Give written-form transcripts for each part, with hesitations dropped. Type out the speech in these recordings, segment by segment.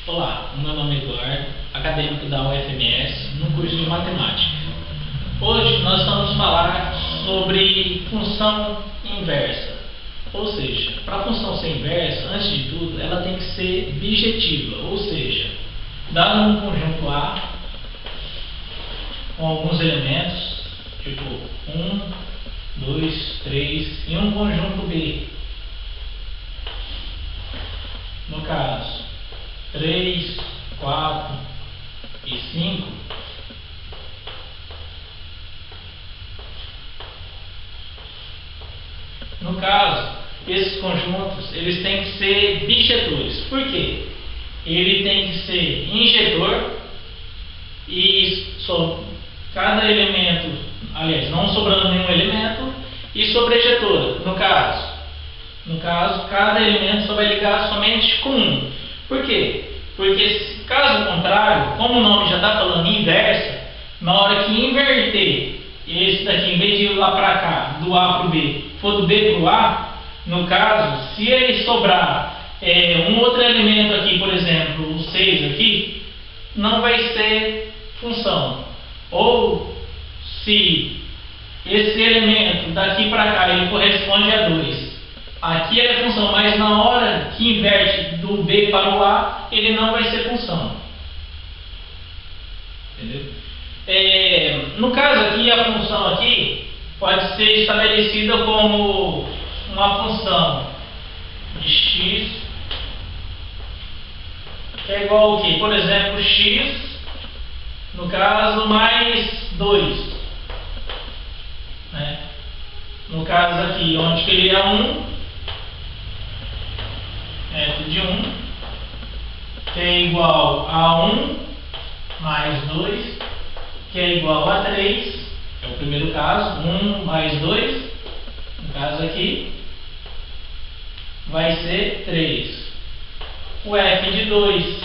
Olá, meu nome é Eduardo, acadêmico da UFMS, no curso de Matemática. Hoje nós vamos falar sobre função inversa. Ou seja, para a função ser inversa, antes de tudo, ela tem que ser bijetiva. Ou seja, dado um conjunto A com alguns elementos, tipo 1, 2, 3, e um conjunto B. No caso, 3, 4 e 5, no caso, esses conjuntos eles têm que ser bijetores. Por quê? Ele tem que ser injetor e cada elemento, aliás, não sobrando nenhum elemento, e sobrejetora. No caso, cada elemento só vai ligar somente com um. Por quê? Porque, caso contrário, como o nome já está falando inversa, na hora que inverter esse daqui, em vez de ir lá para cá, do A para o B, for do B para o A, no caso, se ele sobrar um outro elemento aqui, por exemplo, o 6 aqui, não vai ser função. Ou se esse elemento daqui para cá ele corresponde a 2, aqui é função, mas na hora que inverte do B para o A, ele não vai ser função. Entendeu? No caso aqui, a função aqui pode ser estabelecida como uma função de x, que é igual ao quê? Por exemplo, x, no caso, mais 2. Né? No caso aqui, onde que ele é 1, método de 1, que é igual a 1 mais 2, que é igual a 3, é o primeiro caso, 1 mais 2, no caso aqui, vai ser 3. O f de 2,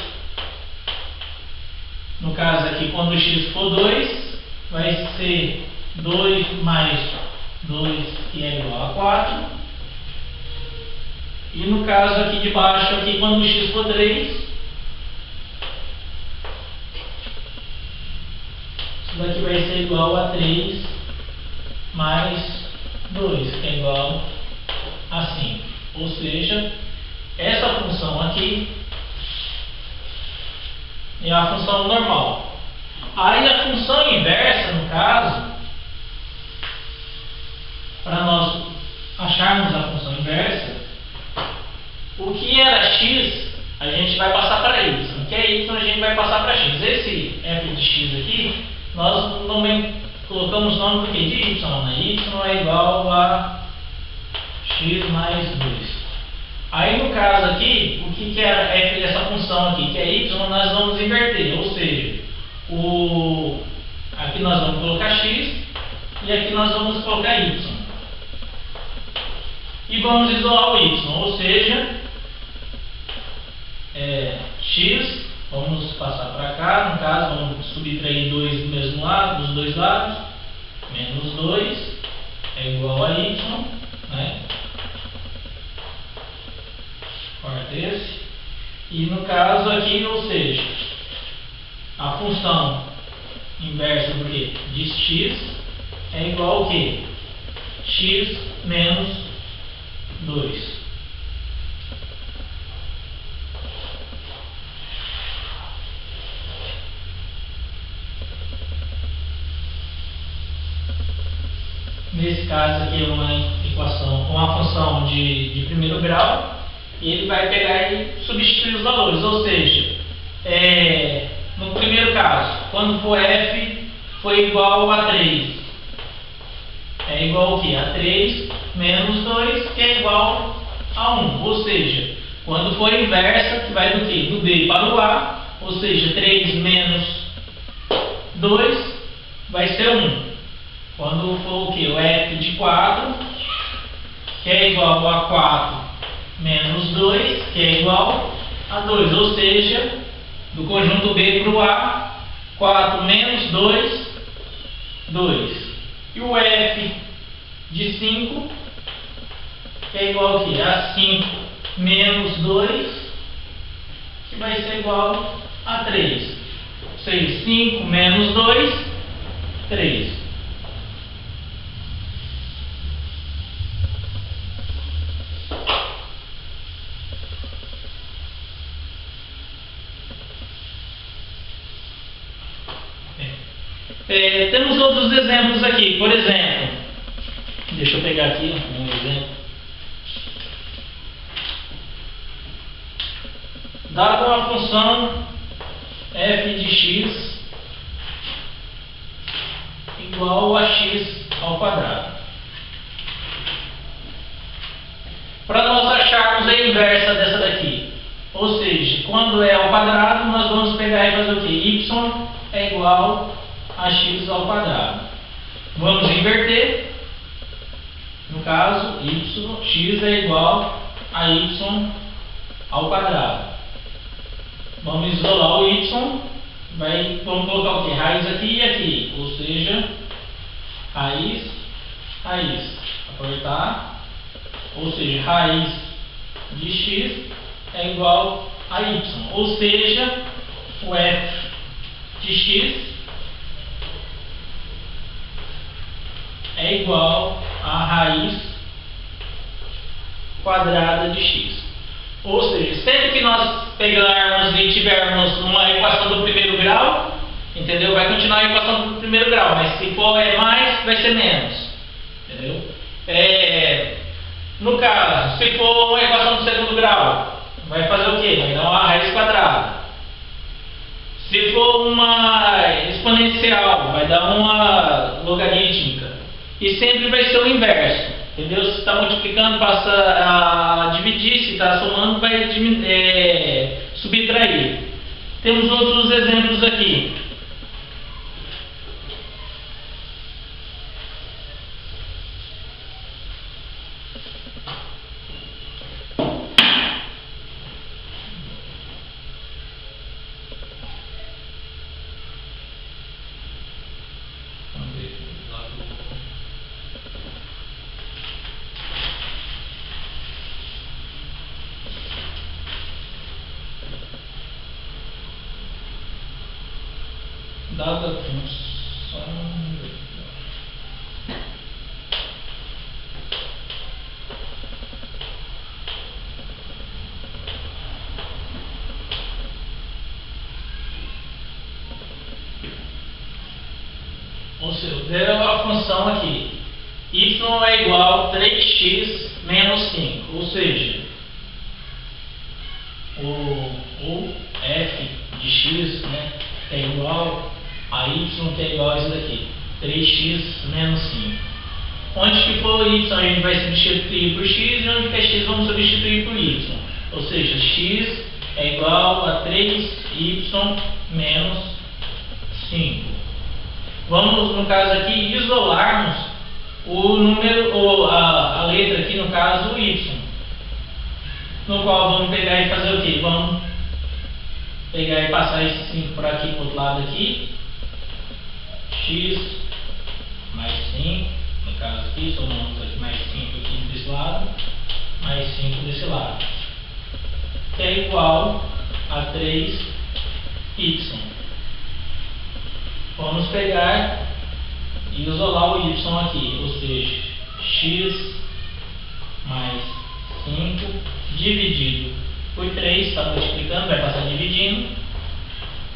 no caso aqui, quando o x for 2, vai ser 2 mais 2, que é igual a 4. E no caso aqui de baixo, aqui, quando o x for 3, isso daqui vai ser igual a 3 mais 2, que é igual a 5. Ou seja, essa função aqui é a função normal. Aí a função inversa, no caso, para nós acharmos a função inversa, o que era x, a gente vai passar para y. O que é y, a gente vai passar para x. Esse f de x aqui, nós também colocamos o nome do que? De y. Né? Y é igual a x mais 2. Aí no caso aqui, o que é f dessa função aqui, que é y, nós vamos inverter. Ou seja, aqui nós vamos colocar x e aqui nós vamos colocar y. E vamos isolar o y, ou seja, x, vamos passar para cá, no caso, vamos subtrair 2 do mesmo lado, dos dois lados, menos 2 é igual a y, né? Corta esse. E no caso aqui, ou seja, a função inversa do que? De x é igual ao que? X menos 2. Nesse caso aqui é uma função de primeiro grau, e ele vai pegar e substituir os valores. Ou seja, no primeiro caso, quando for f for igual a 3, é igual ao que? A 3 menos 2, que é igual a 1. Ou seja, quando for inversa, que vai do que? Do B para o A, ou seja, 3 menos 2 vai ser 1. Quando for o que? O f de 4, que é igual a 4 menos 2, que é igual a 2. Ou seja, do conjunto B para o A, 4 menos 2, 2. E o f de 5, que é igual a quê? A 5 menos 2, que vai ser igual a 3. Ou seja, 5 menos 2, 3. Temos outros exemplos aqui. Por exemplo, deixa eu pegar aqui um exemplo. Dada uma função f de x igual a x ao quadrado. Para nós acharmos a inversa dessa daqui, ou seja, quando é ao quadrado, nós vamos pegar e fazer o quê? Y é igual a x ao quadrado. Vamos inverter. No caso, x é igual a y ao quadrado. Vamos isolar o y. Vamos colocar o quê? Raiz aqui e aqui. Ou seja, raiz. Apertar. Ou seja, raiz de x é igual a y. Ou seja, o f de x é igual a raiz quadrada de x. Ou seja, sempre que nós pegarmos e tivermos uma equação do primeiro grau, entendeu? Vai continuar a equação do primeiro grau, mas se for mais, vai ser menos, entendeu? No caso, se for uma equação do segundo grau, vai fazer o quê? Vai dar uma raiz quadrada. Se for uma exponencial, vai dar uma logarítmica. E sempre vai ser o inverso, entendeu? Se está multiplicando, passa a dividir. Se está somando, vai subtrair. Temos outros exemplos aqui. Dada a função. Ou seja, deu a função aqui. Y é igual a 3x menos 5. Ou seja, o f de x, né, é igual a y, que é igual a isso daqui, 3x menos 5. Onde que for y, a gente vai substituir por x, e onde que é x, vamos substituir por y. Ou seja, x é igual a 3y menos 5. Vamos, no caso aqui, isolarmos o número, ou a letra aqui, no caso, o y. No qual vamos pegar e fazer o quê? Vamos pegar e passar esse 5 para aqui, para o outro lado aqui. X mais 5, no caso aqui, somamos aqui mais 5 aqui desse lado, mais 5 desse lado, que é igual a 3y. Vamos pegar e isolar o y aqui, ou seja, x mais 5 dividido por 3, está multiplicando, vai passar dividindo,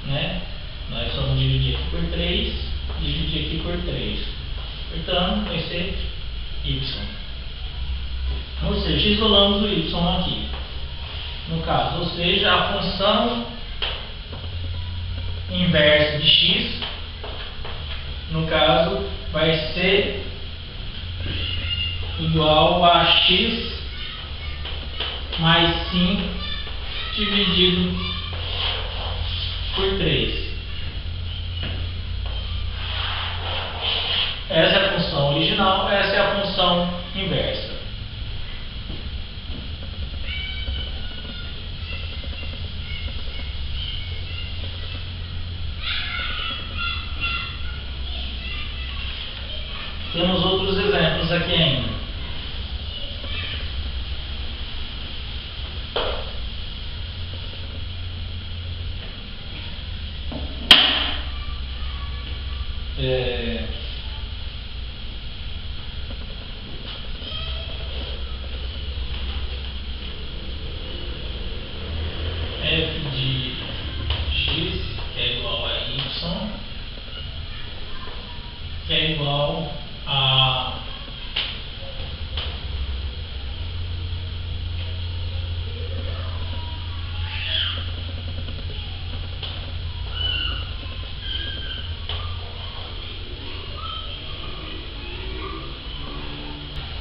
né? Nós vamos dividir aqui por 3, dividir aqui por 3. Portanto, vai ser y. Ou seja, isolamos o y aqui. No caso, ou seja, a função inversa de x, no caso, vai ser igual a x mais 5 dividido por 3. Essa é a função original, essa é a função inversa. Temos outros exemplos aqui ainda.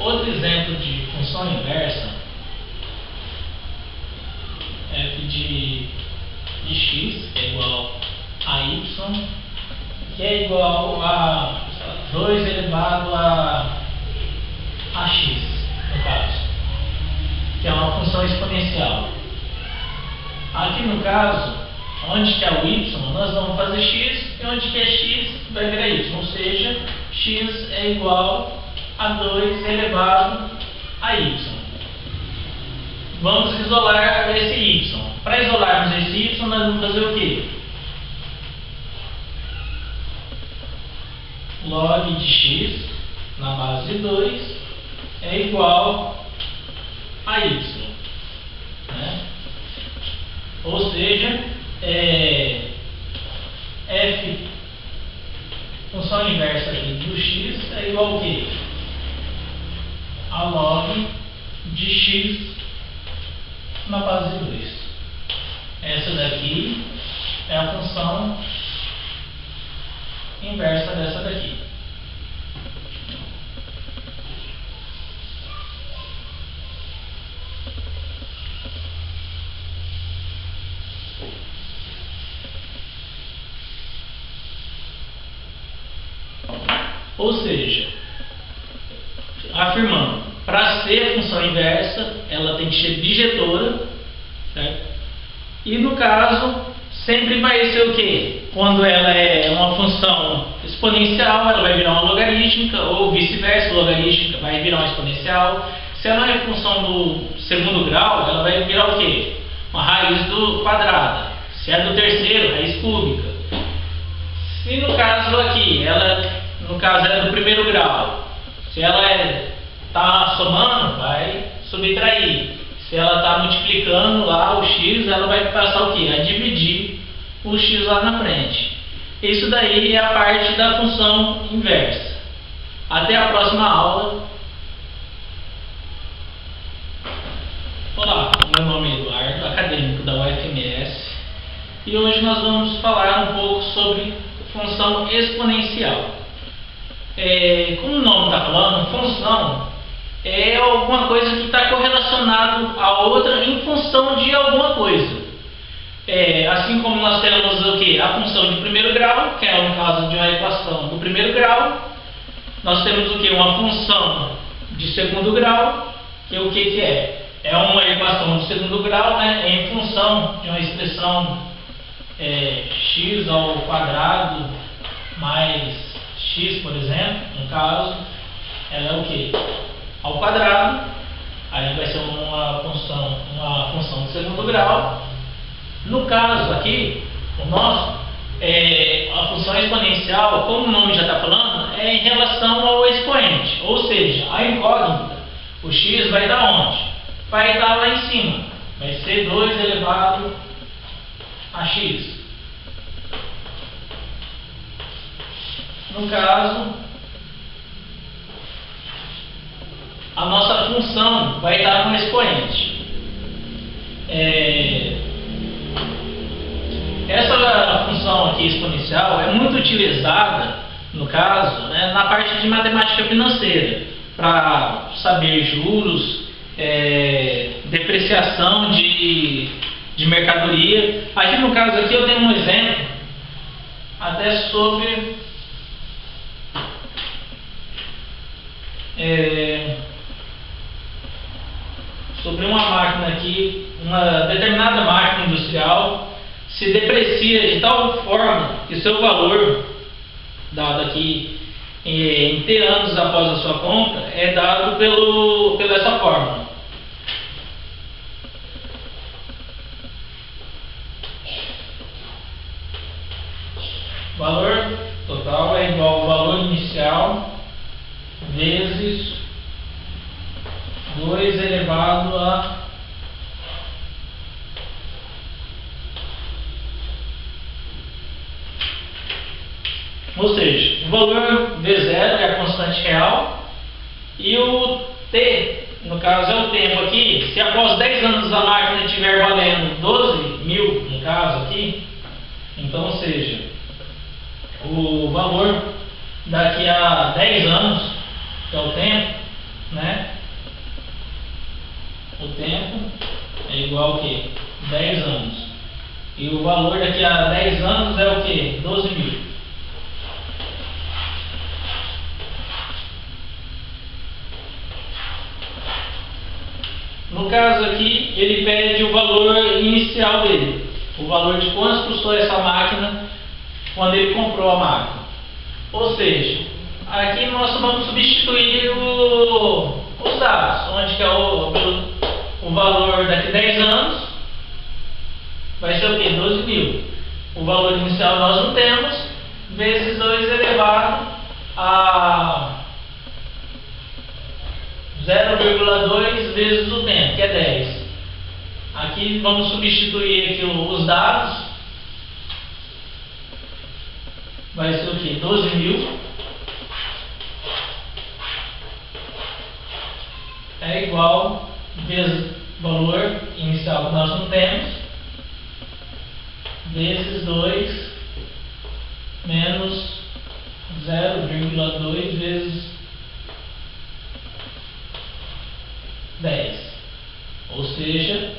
outro exemplo de função inversa, f de x, que é igual a y, que é igual a 2 elevado a x, no caso, que é uma função exponencial. Aqui no caso, onde que é o y, nós vamos fazer x, e onde que é x, vai virar y, ou seja, x é igual a 2 elevado a y. Vamos isolar esse y. Para isolarmos esse y, nós vamos fazer o quê? Log de x na base de 2 é igual a y, né? Ou seja, f, função inversa aqui do x é igual ao quê? A log de x na base de 2. Essa daqui é a função inversa dessa daqui. Ou seja, afirmando, para ser a função inversa, ela tem que ser bijetora, certo? E no caso, sempre vai ser o quê? Quando ela é uma função exponencial, ela vai virar uma logarítmica, ou vice-versa, logarítmica vai virar uma exponencial. Se ela é função do segundo grau, ela vai virar o quê? Uma raiz do quadrada. Se é do terceiro, raiz cúbica. Se no caso aqui, ela no caso é do primeiro grau, se ela está somando, vai subtrair. Se ela está multiplicando lá o x, ela vai passar o quê? A dividir o x lá na frente. Isso daí é a parte da função inversa. Até a próxima aula. Olá, meu nome é Eduardo, acadêmico da UFMS, e hoje nós vamos falar um pouco sobre função exponencial. Como o nome está falando, função é alguma coisa que está correlacionado a outra em função de alguma coisa. Assim como nós temos o que? A função de primeiro grau, que é no caso de uma equação do primeiro grau. Nós temos o que? Uma função de segundo grau, que é o que é? É uma equação de segundo grau, né, em função de uma expressão x ao quadrado mais x, por exemplo, no caso, ela é o que? Ao quadrado, aí vai ser uma função de segundo grau. No caso aqui, o nosso, a função exponencial, como o nome já está falando, é em relação ao expoente, ou seja, a incógnita, o x vai dar onde? Vai estar lá em cima, vai ser 2 elevado a x. No caso, a nossa função vai estar no expoente. Essa função aqui exponencial é muito utilizada, no caso, né, na parte de matemática financeira, para saber juros, depreciação de mercadoria. Aqui no caso aqui eu tenho um exemplo até sobre uma máquina aqui, uma determinada máquina industrial se deprecia de tal forma que seu valor, dado aqui em T anos após a sua compra, é dado pela essa fórmula. Valor total é igual ao valor inicial vezes 2 elevado a ou seja, o valor V0 é a constante real e o T, no caso é o tempo aqui. Se após 10 anos a máquina estiver valendo 12 mil, no caso aqui, então, ou seja, o valor daqui a 10 anos, que é o tempo, né? O tempo é igual a quê? 10 anos. E o valor daqui a 10 anos é o quê? 12 mil. No caso aqui, ele pede o valor inicial dele, o valor de quanto custou essa máquina quando ele comprou a máquina. Ou seja, aqui nós vamos substituir os dados, onde que é o valor daqui a 10 anos, vai ser o que? 12 mil. O valor inicial nós não temos, vezes 2 elevado a 0,2 vezes o tempo, que é 10. Aqui vamos substituir aqui os dados. Vai ser o que? 12 mil. É igual vezes valor inicial que nós não temos, vezes 2 menos 0,2 vezes 10. Ou seja,